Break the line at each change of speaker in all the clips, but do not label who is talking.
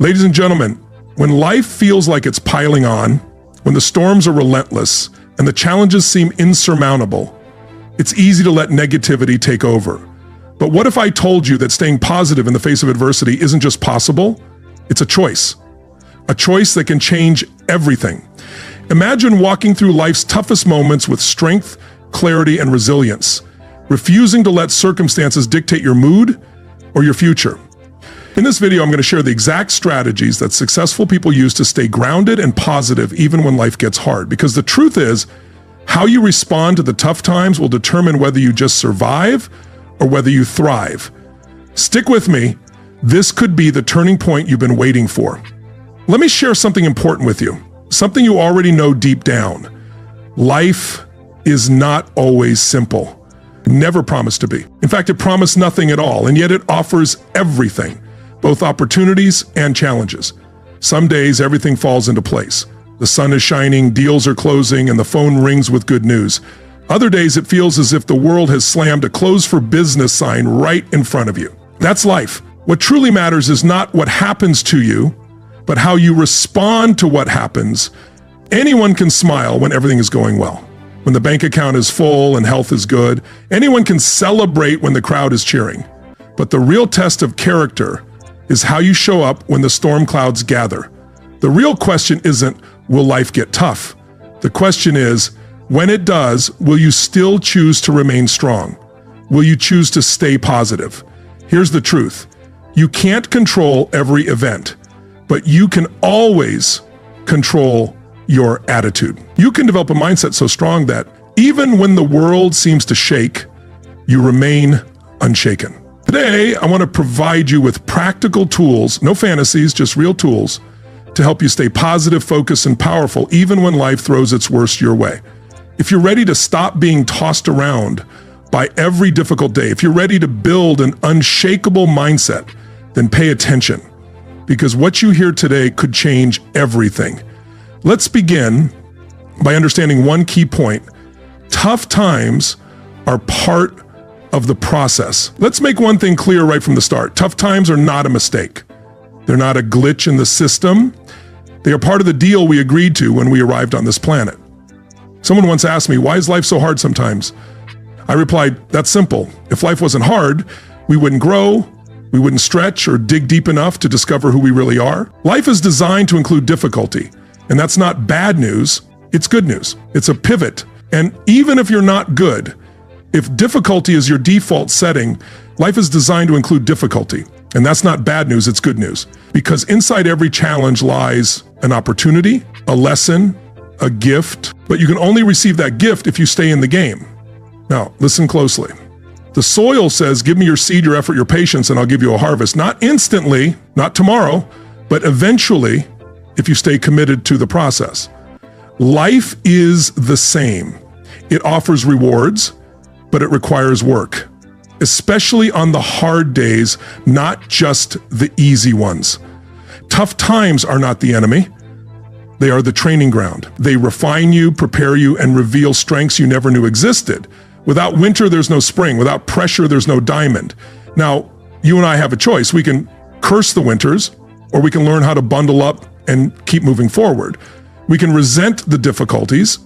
Ladies and gentlemen, when life feels like it's piling on, when the storms are relentless and the challenges seem insurmountable, it's easy to let negativity take over. But what if I told you that staying positive in the face of adversity isn't just possible? It's a choice that can change everything. Imagine walking through life's toughest moments with strength, clarity, and resilience, refusing to let circumstances dictate your mood or your future. In this video, I'm going to share the exact strategies that successful people use to stay grounded and positive even when life gets hard. Because the truth is, how you respond to the tough times will determine whether you just survive or whether you thrive. Stick with me. This could be the turning point you've been waiting for. Let me share something important with you, something you already know deep down. Life is not always simple. Never promised to be. In fact, it promised nothing at all, and yet it offers everything, both opportunities and challenges. Some days, everything falls into place. The sun is shining, deals are closing, and the phone rings with good news. Other days, it feels as if the world has slammed a close for business sign right in front of you. That's life. What truly matters is not what happens to you, but how you respond to what happens. Anyone can smile when everything is going well. When the bank account is full and health is good, anyone can celebrate when the crowd is cheering. But the real test of character is how you show up when the storm clouds gather. The real question isn't, will life get tough? The question is, when it does, will you still choose to remain strong? Will you choose to stay positive? Here's the truth. You can't control every event, but you can always control your attitude. You can develop a mindset so strong that even when the world seems to shake, you remain unshaken. Today, I want to provide you with practical tools, no fantasies, just real tools, to help you stay positive, focused, and powerful even when life throws its worst your way. If you're ready to stop being tossed around by every difficult day, if you're ready to build an unshakable mindset, then pay attention, because what you hear today could change everything. Let's begin by understanding one key point. Tough times are part of the process. Let's make one thing clear right from the start. Tough times are not a mistake. They're not a glitch in the system. They are part of the deal we agreed to when we arrived on this planet. Someone once asked me, why is life so hard sometimes? I replied, that's simple. If life wasn't hard, we wouldn't grow, we wouldn't stretch or dig deep enough to discover who we really are. Life is designed to include difficulty. And that's not bad news, it's good news. It's a pivot. And even if you're not good, if difficulty is your default setting, life is designed to include difficulty. And that's not bad news, it's good news. Because inside every challenge lies an opportunity, a lesson, a gift. But you can only receive that gift if you stay in the game. Now, listen closely. The soil says, give me your seed, your effort, your patience, and I'll give you a harvest. Not instantly, not tomorrow, but eventually, if you stay committed to the process. Life is the same. It offers rewards, but it requires work, especially on the hard days, not just the easy ones. Tough times are not the enemy. They are the training ground. They refine you, prepare you, and reveal strengths you never knew existed. Without winter, there's no spring. Without pressure, there's no diamond. Now, you and I have a choice. We can curse the winters, or we can learn how to bundle up and keep moving forward. We can resent the difficulties,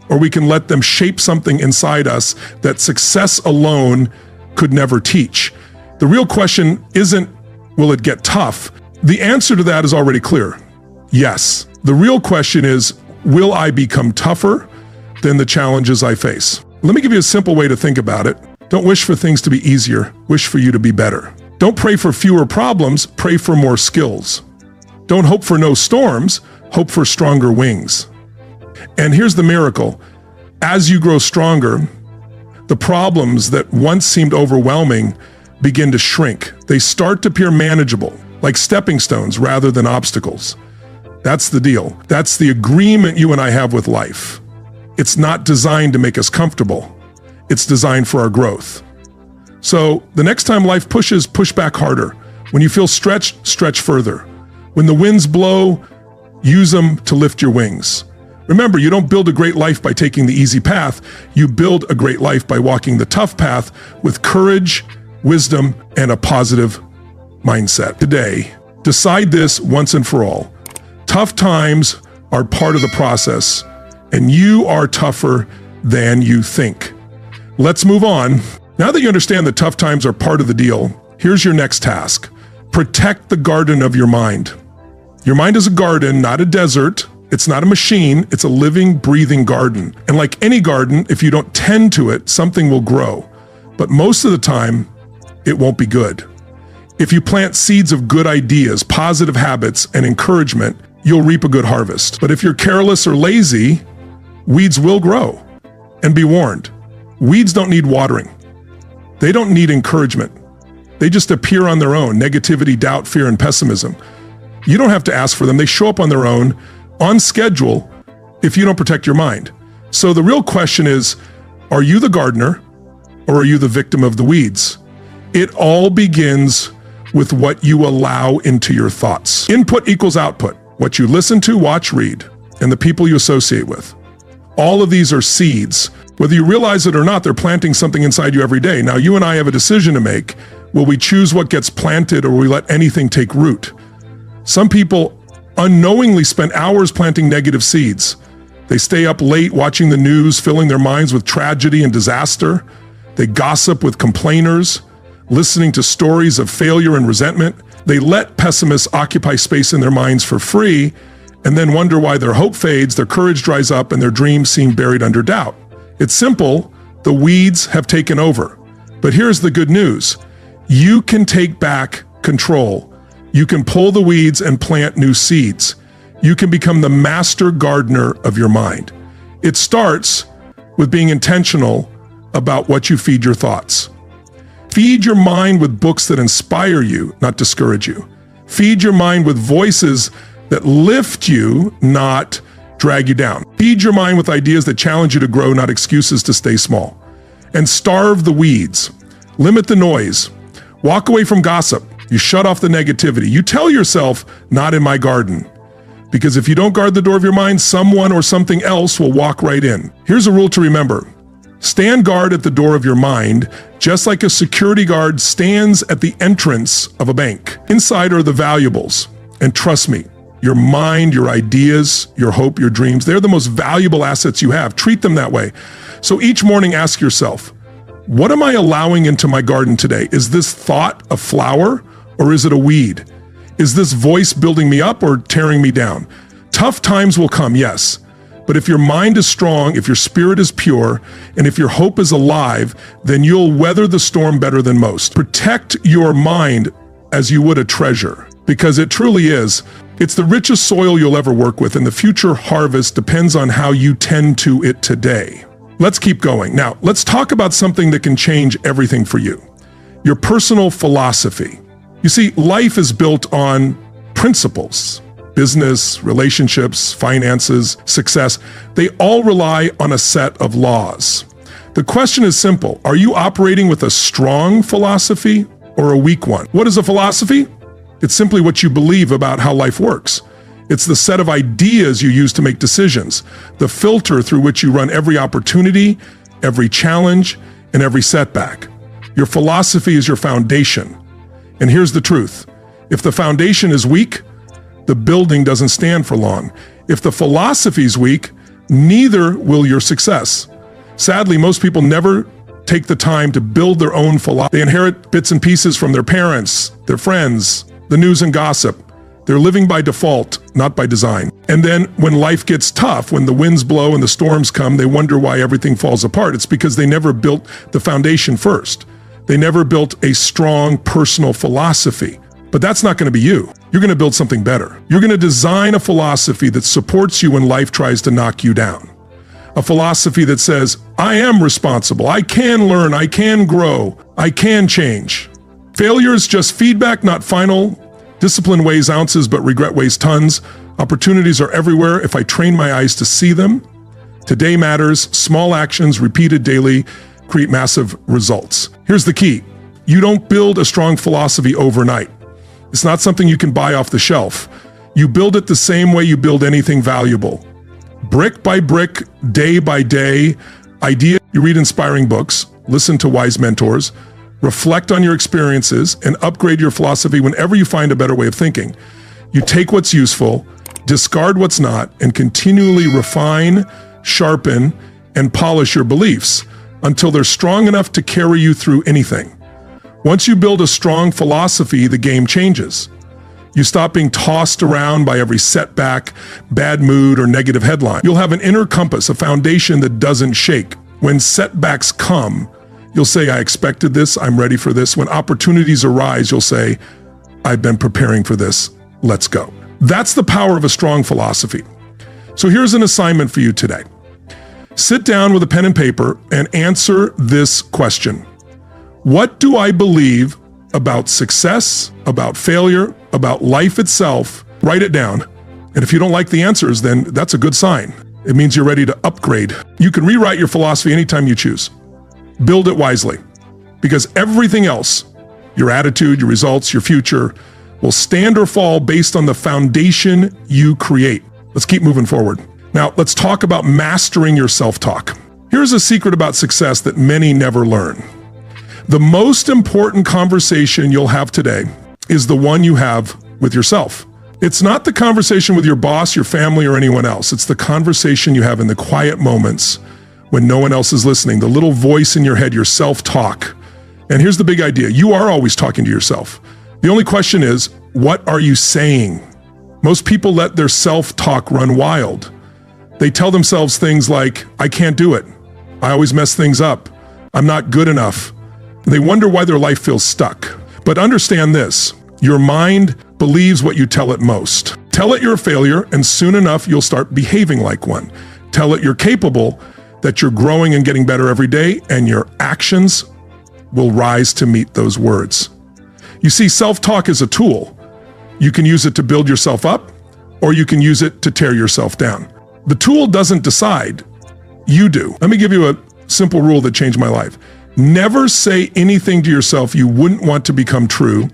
or we can let them shape something inside us that success alone could never teach. The real question isn't, will it get tough? The answer to that is already clear. Yes. The real question is, will I become tougher than the challenges I face? Let me give you a simple way to think about it. Don't wish for things to be easier, wish for you to be better. Don't pray for fewer problems, pray for more skills. Don't hope for no storms, hope for stronger wings. And here's the miracle. As you grow stronger, the problems that once seemed overwhelming begin to shrink. They start to appear manageable, like stepping stones rather than obstacles. That's the deal. That's the agreement you and I have with life. It's not designed to make us comfortable. It's designed for our growth. So the next time life pushes, push back harder. When you feel stretched, stretch further. When the winds blow, use them to lift your wings. Remember, you don't build a great life by taking the easy path. You build a great life by walking the tough path with courage, wisdom, and a positive mindset. Today, Decide this once and for all. Tough times are part of the process, and you are tougher than you think. Let's move on. Now that you understand that tough times are part of the deal, here's your next task. Protect the garden of your mind. Your mind is a garden, not a desert. It's not a machine. It's a living, breathing garden. And like any garden, if you don't tend to it, something will grow. But most of the time, it won't be good. If you plant seeds of good ideas, positive habits, and encouragement, you'll reap a good harvest. But if you're careless or lazy, weeds will grow. And be warned, weeds don't need watering. They don't need encouragement. They just appear on their own: negativity, doubt, fear, and pessimism. You don't have to ask for them. They show up on their own, on schedule, if you don't protect your mind. So the real question is, are you the gardener or are you the victim of the weeds? It all begins with what you allow into your thoughts. Input equals output. What you listen to, watch, read, and the people you associate with. All of these are seeds. Whether you realize it or not, they're planting something inside you every day. Now, you and I have a decision to make. Will we choose what gets planted, or will we let anything take root? Some people unknowingly spend hours planting negative seeds. They stay up late watching the news, filling their minds with tragedy and disaster. They gossip with complainers, listening to stories of failure and resentment. They let pessimists occupy space in their minds for free, and then wonder why their hope fades, their courage dries up, and their dreams seem buried under doubt. It's simple. The weeds have taken over. But here's the good news. You can take back control. You can pull the weeds and plant new seeds. You can become the master gardener of your mind. It starts with being intentional about what you feed your thoughts. Feed your mind with books that inspire you, not discourage you. Feed your mind with voices that lift you, not drag you down. Feed your mind with ideas that challenge you to grow, not excuses to stay small. And starve the weeds. Limit the noise. Walk away from gossip. You shut off the negativity. You tell yourself, not in my garden. Because if you don't guard the door of your mind, someone or something else will walk right in. Here's a rule to remember. Stand guard at the door of your mind, just like a security guard stands at the entrance of a bank. Inside are the valuables. And trust me, your mind, your ideas, your hope, your dreams, they're the most valuable assets you have. Treat them that way. So each morning, ask yourself, what am I allowing into my garden today? Is this thought a flower or is it a weed? Is this voice building me up or tearing me down? Tough times will come, yes. But if your mind is strong, if your spirit is pure, and if your hope is alive, then you'll weather the storm better than most. Protect your mind as you would a treasure, because it truly is. It's the richest soil you'll ever work with, and the future harvest depends on how you tend to it today. Let's keep going. Now, let's talk about something that can change everything for you. Your personal philosophy. You see, life is built on principles. Business, relationships, finances, success, they all rely on a set of laws. The question is simple. Are you operating with a strong philosophy or a weak one? What is a philosophy? It's simply what you believe about how life works. It's the set of ideas you use to make decisions, the filter through which you run every opportunity, every challenge, and every setback. Your philosophy is your foundation. And here's the truth. If the foundation is weak, the building doesn't stand for long. If the philosophy is weak, neither will your success. Sadly, most people never take the time to build their own philosophy. They inherit bits and pieces from their parents, their friends, the news and gossip. They're living by default, not by design. And then when life gets tough, when the winds blow and the storms come, they wonder why everything falls apart. It's because they never built the foundation first. They never built a strong personal philosophy. But that's not going to be you. You're going to build something better. You're going to design a philosophy that supports you when life tries to knock you down. A philosophy that says, I am responsible. I can learn. I can grow. I can change. Failure is just feedback, not final. Discipline weighs ounces, but regret weighs tons. Opportunities are everywhere if I train my eyes to see them. Today matters. Small actions repeated daily create massive results. Here's the key. You don't build a strong philosophy overnight. It's not something you can buy off the shelf. You build it the same way you build anything valuable. Brick by brick, day by day, idea. You read inspiring books, listen to wise mentors, reflect on your experiences, and upgrade your philosophy whenever you find a better way of thinking. You take what's useful, discard what's not, and continually refine, sharpen, and polish your beliefs until they're strong enough to carry you through anything. Once you build a strong philosophy, the game changes. You stop being tossed around by every setback, bad mood, or negative headline. You'll have an inner compass, a foundation that doesn't shake. When setbacks come, you'll say, I expected this, I'm ready for this. When opportunities arise, you'll say, I've been preparing for this, let's go. That's the power of a strong philosophy. So here's an assignment for you today. Sit down with a pen and paper and answer this question. What do I believe about success, about failure, about life itself? Write it down. And if you don't like the answers, then that's a good sign. It means you're ready to upgrade. You can rewrite your philosophy anytime you choose. Build it wisely, because everything else, your attitude, your results, your future, will stand or fall based on the foundation you create. Let's keep moving forward. Now, let's talk about mastering your self-talk. Here's a secret about success that many never learn. The most important conversation you'll have today is the one you have with yourself. It's not the conversation with your boss, your family, or anyone else. It's the conversation you have in the quiet moments when no one else is listening, the little voice in your head, your self-talk. And here's the big idea. You are always talking to yourself. The only question is, what are you saying? Most people let their self-talk run wild. They tell themselves things like, I can't do it. I always mess things up. I'm not good enough. They wonder why their life feels stuck. But understand this, your mind believes what you tell it most. Tell it you're a failure, and soon enough, you'll start behaving like one. Tell it you're capable, that you're growing and getting better every day, and your actions will rise to meet those words. You see, self-talk is a tool. You can use it to build yourself up, or you can use it to tear yourself down. The tool doesn't decide, you do. Let me give you a simple rule that changed my life. Never say anything to yourself you wouldn't want to become true,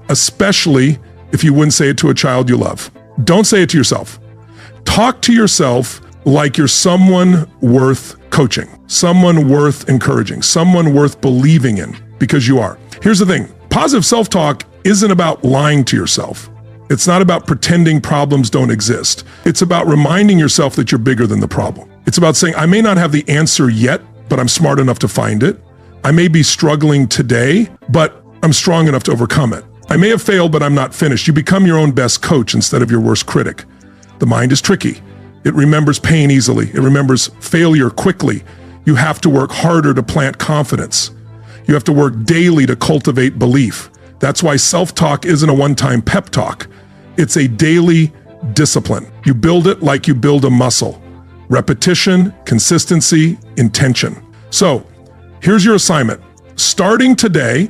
especially if you wouldn't say it to a child you love. Don't say it to yourself. Talk to yourself like you're someone worth coaching, someone worth encouraging, someone worth believing in, because you are. Here's the thing. Positive self-talk isn't about lying to yourself. It's not about pretending problems don't exist. It's about reminding yourself that you're bigger than the problem. It's about saying, I may not have the answer yet, but I'm smart enough to find it. I may be struggling today, but I'm strong enough to overcome it. I may have failed, but I'm not finished. You become your own best coach instead of your worst critic. The mind is tricky. It remembers pain easily. It remembers failure quickly. You have to work harder to plant confidence. You have to work daily to cultivate belief. That's why self-talk isn't a one-time pep talk. It's a daily discipline. You build it like you build a muscle. Repetition, consistency, intention. So, here's your assignment. Starting today,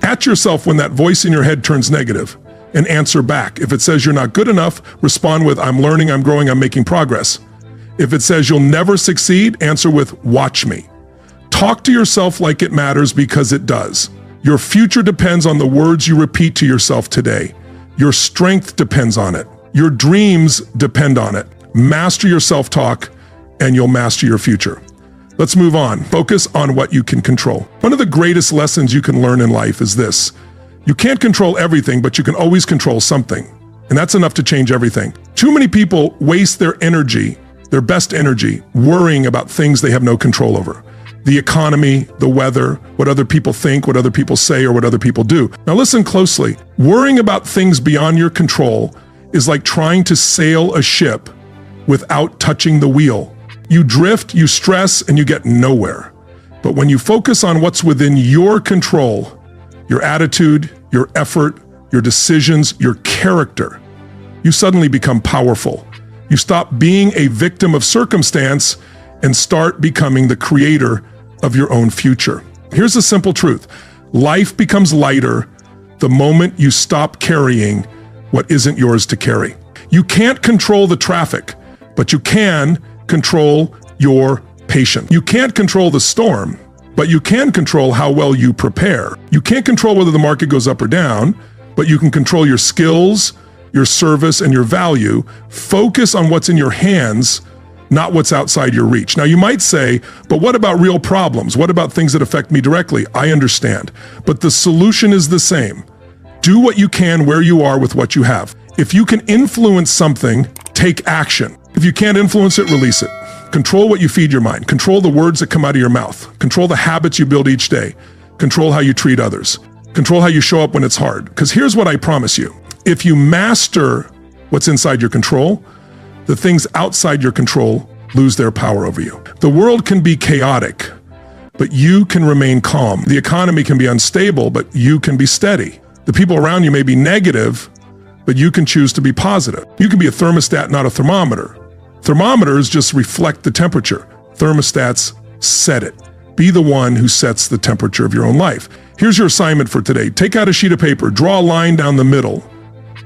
at yourself when that voice in your head turns negative and answer back. If it says you're not good enough, respond with, I'm learning, I'm growing, I'm making progress. If it says you'll never succeed, answer with, watch me. Talk to yourself like it matters, because it does. Your future depends on the words you repeat to yourself today. Your strength depends on it. Your dreams depend on it. Master your self-talk and you'll master your future. Let's move on. Focus on what you can control. One of the greatest lessons you can learn in life is this. You can't control everything, but you can always control something. And that's enough to change everything. Too many people waste their energy, their best energy, worrying about things they have no control over. The economy, the weather, what other people think, what other people say, or what other people do. Now listen closely. Worrying about things beyond your control is like trying to sail a ship without touching the wheel. You drift, you stress, and you get nowhere. But when you focus on what's within your control, your attitude, your effort, your decisions, your character, you suddenly become powerful. You stop being a victim of circumstance and start becoming the creator of your own future. Here's the simple truth. Life becomes lighter the moment you stop carrying what isn't yours to carry. You can't control the traffic, but you can control your patience. You can't control the storm, but you can control how well you prepare. You can't control whether the market goes up or down, but you can control your skills, your service, and your value. Focus on what's in your hands, not what's outside your reach. Now you might say, but what about real problems? What about things that affect me directly? I understand, but the solution is the same. Do what you can where you are with what you have. If you can influence something, take action. If you can't influence it, release it. Control what you feed your mind. Control the words that come out of your mouth. Control the habits you build each day. Control how you treat others. Control how you show up when it's hard. Because here's what I promise you. If you master what's inside your control, the things outside your control lose their power over you. The world can be chaotic, but you can remain calm. The economy can be unstable, but you can be steady. The people around you may be negative, but you can choose to be positive. You can be a thermostat, not a thermometer. Thermometers just reflect the temperature. Thermostats set it. Be the one who sets the temperature of your own life. Here's your assignment for today. Take out a sheet of paper, draw a line down the middle.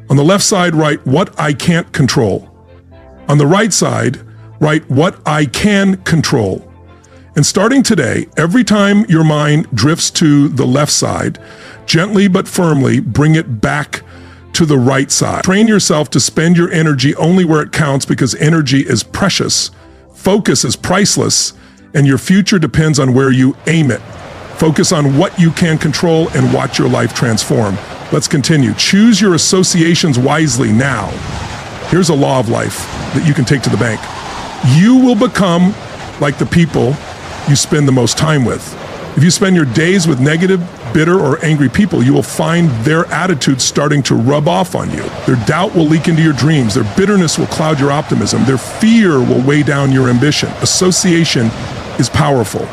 On the left side, write what I can't control. On the right side, write what I can control. And starting today, every time your mind drifts to the left side, gently but firmly bring it back to the right side. Train yourself to spend your energy only where it counts, because energy is precious, focus is priceless, and your future depends on where you aim it. Focus on what you can control and watch your life transform. Let's continue. Choose your associations wisely now. Here's a law of life that you can take to the bank. You will become like the people you spend the most time with. If you spend your days with negative, bitter, or angry people, you will find their attitudes starting to rub off on you. Their doubt will leak into your dreams. Their bitterness will cloud your optimism. Their fear will weigh down your ambition. Association is powerful,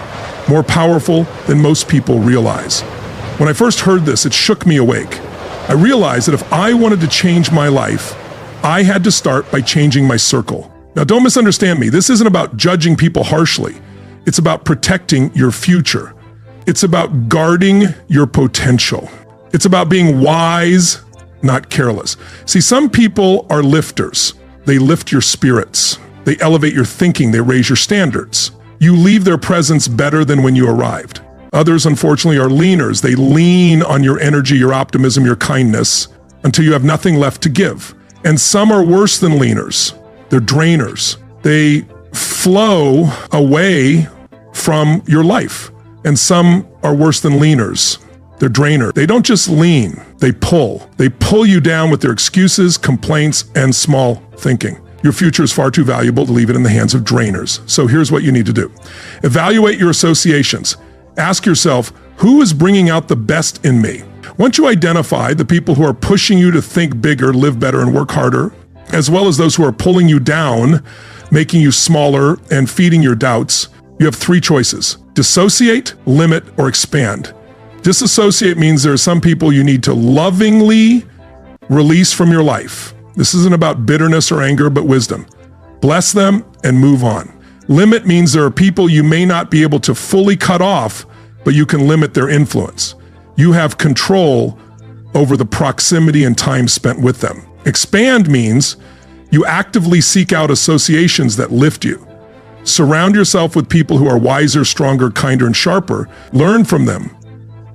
more powerful than most people realize. When I first heard this, it shook me awake. I realized that if I wanted to change my life, I had to start by changing my circle. Now, don't misunderstand me. This isn't about judging people harshly. It's about protecting your future. It's about guarding your potential. It's about being wise, not careless. See, some people are lifters. They lift your spirits. They elevate your thinking. They raise your standards. You leave their presence better than when you arrived. Others, unfortunately, are leaners. They lean on your energy, your optimism, your kindness until you have nothing left to give. And some are worse than leaners. They're drainers. They flow away from your life. And some are worse than leaners. They're drainers. They don't just lean, they pull. They pull you down with their excuses, complaints, and small thinking. Your future is far too valuable to leave it in the hands of drainers. So here's what you need to do. Evaluate your associations. Ask yourself, who is bringing out the best in me? Once you identify the people who are pushing you to think bigger, live better, and work harder, as well as those who are pulling you down, making you smaller, and feeding your doubts, you have three choices: dissociate, limit, or expand. Disassociate means there are some people you need to lovingly release from your life. This isn't about bitterness or anger, but wisdom. Bless them and move on. Limit means there are people you may not be able to fully cut off, but you can limit their influence. You have control over the proximity and time spent with them. Expand means you actively seek out associations that lift you. Surround yourself with people who are wiser, stronger, kinder, and sharper. Learn from them.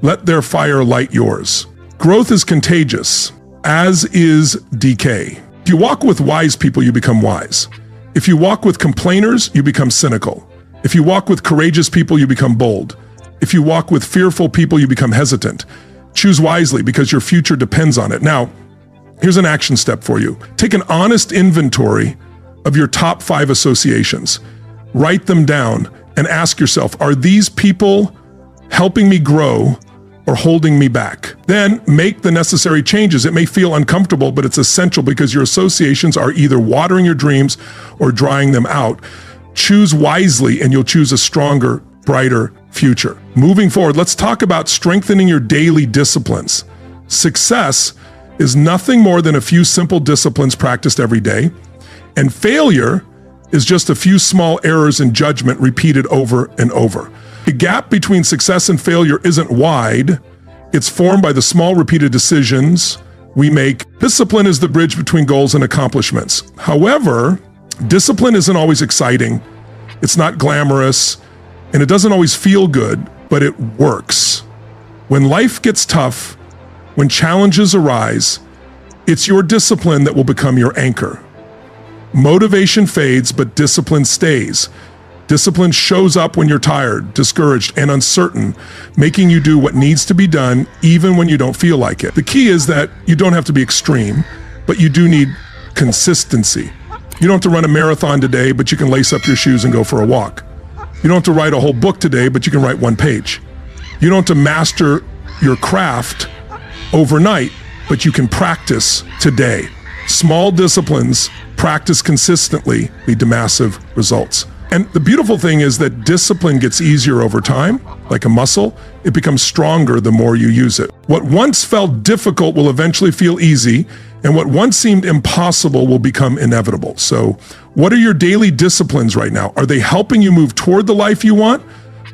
Let their fire light yours. Growth is contagious, as is decay. If you walk with wise people, you become wise. If you walk with complainers, you become cynical. If you walk with courageous people, you become bold. If you walk with fearful people, you become hesitant. Choose wisely because your future depends on it. Now, here's an action step for you. Take an honest inventory of your top 5 associations. Write them down and ask yourself, are these people helping me grow or holding me back? Then make the necessary changes. It may feel uncomfortable, but it's essential because your associations are either watering your dreams or drying them out. Choose wisely and you'll choose a stronger, brighter future. Moving forward, let's talk about strengthening your daily disciplines. Success is nothing more than a few simple disciplines practiced every day, and failure is just a few small errors in judgment repeated over and over. The gap between success and failure isn't wide. It's formed by the small repeated decisions we make. Discipline is the bridge between goals and accomplishments. However, discipline isn't always exciting. It's not glamorous, and it doesn't always feel good, but it works. When life gets tough, when challenges arise, it's your discipline that will become your anchor. Motivation fades, but discipline stays. Discipline shows up when you're tired, discouraged, and uncertain, making you do what needs to be done even when you don't feel like it. The key is that you don't have to be extreme, but you do need consistency. You don't have to run a marathon today, but you can lace up your shoes and go for a walk. You don't have to write a whole book today, but you can write one page. You don't have to master your craft overnight, but you can practice today. Small disciplines practiced consistently lead to massive results. And the beautiful thing is that discipline gets easier over time, like a muscle. It becomes stronger the more you use it. What once felt difficult will eventually feel easy, and what once seemed impossible will become inevitable. So, what are your daily disciplines right now? Are they helping you move toward the life you want,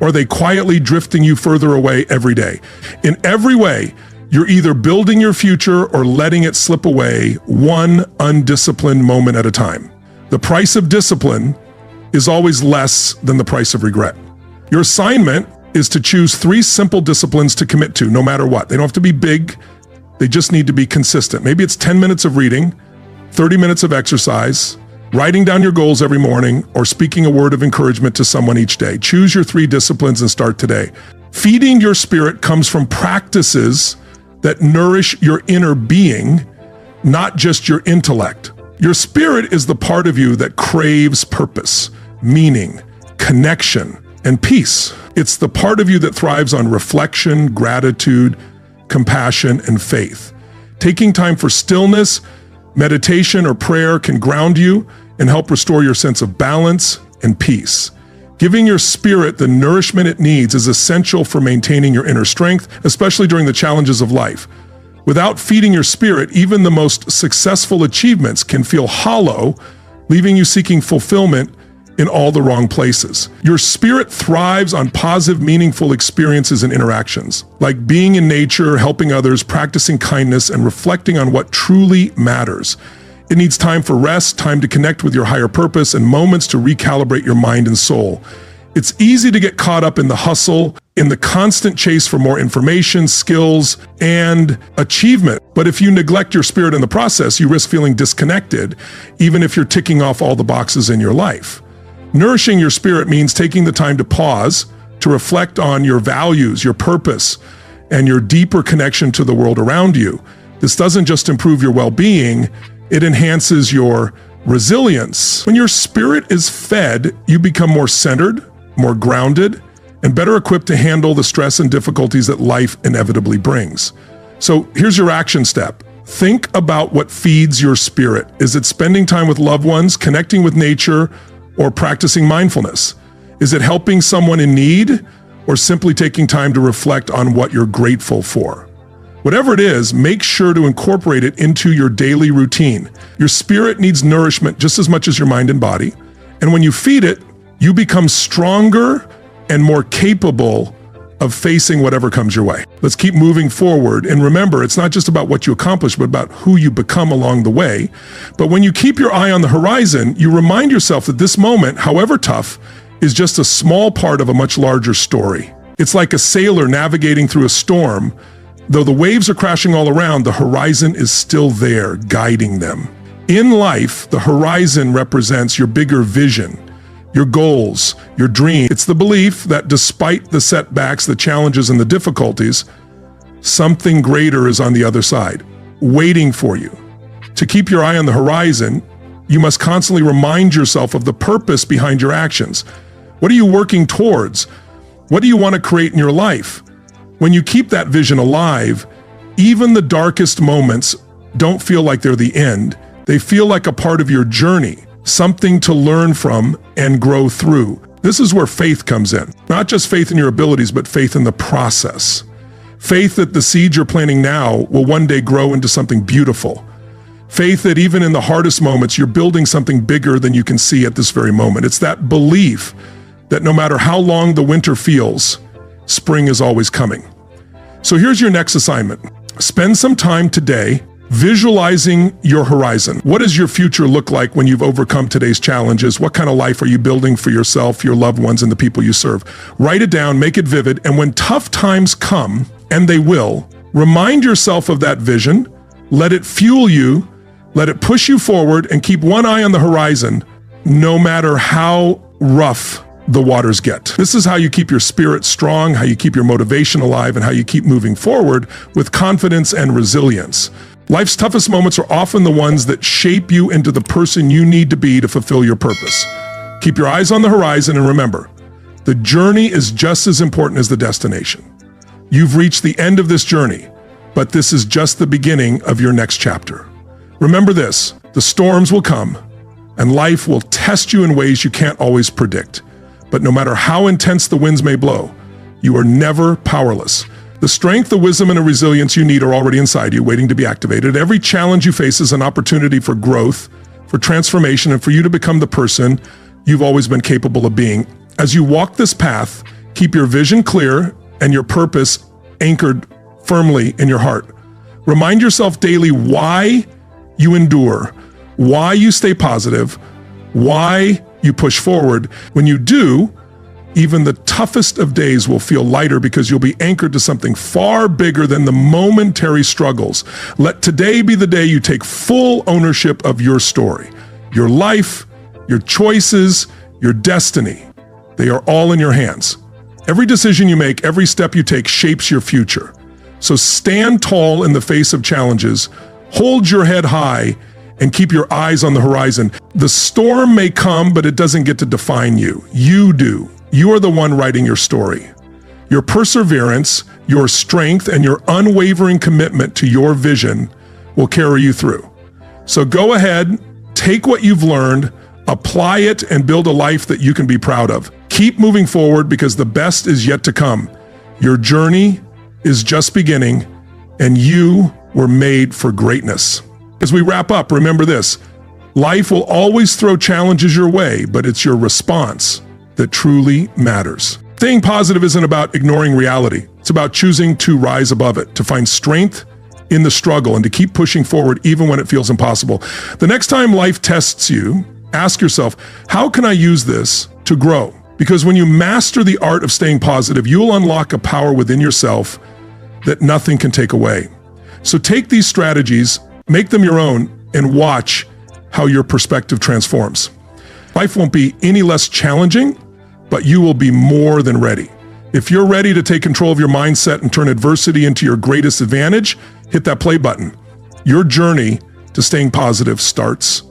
or are they quietly drifting you further away every day? In every way, you're either building your future or letting it slip away one undisciplined moment at a time. The price of discipline is always less than the price of regret. Your assignment is to choose 3 simple disciplines to commit to, no matter what. They don't have to be big. They just need to be consistent. Maybe it's 10 minutes of reading, 30 minutes of exercise, writing down your goals every morning, or speaking a word of encouragement to someone each day. Choose your 3 disciplines and start today. Feeding your spirit comes from practices that nourish your inner being, not just your intellect. Your spirit is the part of you that craves purpose, meaning, connection, and peace. It's the part of you that thrives on reflection, gratitude, compassion, and faith. Taking time for stillness, meditation, or prayer can ground you and help restore your sense of balance and peace. Giving your spirit the nourishment it needs is essential for maintaining your inner strength, especially during the challenges of life. Without feeding your spirit, even the most successful achievements can feel hollow, leaving you seeking fulfillment in all the wrong places. Your spirit thrives on positive, meaningful experiences and interactions, like being in nature, helping others, practicing kindness, and reflecting on what truly matters. It needs time for rest, time to connect with your higher purpose, and moments to recalibrate your mind and soul. It's easy to get caught up in the hustle, in the constant chase for more information, skills, and achievement. But if you neglect your spirit in the process, you risk feeling disconnected, even if you're ticking off all the boxes in your life. Nourishing your spirit means taking the time to pause, to reflect on your values, your purpose, and your deeper connection to the world around you. This doesn't just improve your well-being, it enhances your resilience. When your spirit is fed, you become more centered, more grounded, and better equipped to handle the stress and difficulties that life inevitably brings. So here's your action step. Think about what feeds your spirit. Is it spending time with loved ones, connecting with nature, or practicing mindfulness? Is it helping someone in need, or simply taking time to reflect on what you're grateful for? Whatever it is, make sure to incorporate it into your daily routine. Your spirit needs nourishment just as much as your mind and body. And when you feed it, you become stronger and more capable of facing whatever comes your way. Let's keep moving forward. And remember, it's not just about what you accomplish, but about who you become along the way. But when you keep your eye on the horizon, you remind yourself that this moment, however tough, is just a small part of a much larger story. It's like a sailor navigating through a storm. Though the waves are crashing all around, the horizon is still there, guiding them. In life, the horizon represents your bigger vision, your goals, your dream. It's the belief that despite the setbacks, the challenges, and the difficulties, something greater is on the other side, waiting for you. To keep your eye on the horizon, you must constantly remind yourself of the purpose behind your actions. What are you working towards? What do you want to create in your life? When you keep that vision alive, even the darkest moments don't feel like they're the end. They feel like a part of your journey, something to learn from and grow through. This is where faith comes in. Not just faith in your abilities, but faith in the process. Faith that the seeds you're planting now will one day grow into something beautiful. Faith that even in the hardest moments, you're building something bigger than you can see at this very moment. It's that belief that no matter how long the winter feels, spring is always coming. So here's your next assignment. Spend some time today visualizing your horizon. What does your future look like when you've overcome today's challenges? What kind of life are you building for yourself, your loved ones, and the people you serve? Write it down, make it vivid, and when tough times come, and they will, remind yourself of that vision, let it fuel you, Let it push you forward and keep one eye on the horizon, no matter how rough the waters get. This is how you keep your spirit strong, how you keep your motivation alive, and how you keep moving forward with confidence and resilience. Life's toughest moments are often the ones that shape you into the person you need to be to fulfill your purpose. Keep your eyes on the horizon and remember, the journey is just as important as the destination. You've reached the end of this journey, but this is just the beginning of your next chapter. Remember this, the storms will come, and life will test you in ways you can't always predict. But no matter how intense the winds may blow, you are never powerless. The strength, the wisdom, and the resilience you need are already inside you, waiting to be activated. Every challenge you face is an opportunity for growth, for transformation, and for you to become the person you've always been capable of being. As you walk this path, keep your vision clear and your purpose anchored firmly in your heart. Remind yourself daily why you endure, why you stay positive, why you push forward. When you do, even the toughest of days will feel lighter because you'll be anchored to something far bigger than the momentary struggles. Let today be the day you take full ownership of your story, your life, your choices, your destiny. They are all in your hands. Every decision you make, every step you take shapes your future. So stand tall in the face of challenges, hold your head high, and keep your eyes on the horizon. The storm may come, but it doesn't get to define you. You do. You are the one writing your story. Your perseverance, your strength, and your unwavering commitment to your vision will carry you through. So go ahead, take what you've learned, apply it, and build a life that you can be proud of. Keep moving forward because the best is yet to come. Your journey is just beginning, and you were made for greatness. As we wrap up, remember this: life will always throw challenges your way, but it's your response that truly matters. Staying positive isn't about ignoring reality. It's about choosing to rise above it, to find strength in the struggle, and to keep pushing forward even when it feels impossible. The next time life tests you, ask yourself, how can I use this to grow? Because when you master the art of staying positive, you'll unlock a power within yourself that nothing can take away. So take these strategies, make them your own, and watch how your perspective transforms. Life won't be any less challenging, but you will be more than ready. If you're ready to take control of your mindset and turn adversity into your greatest advantage, hit that play button. Your journey to staying positive starts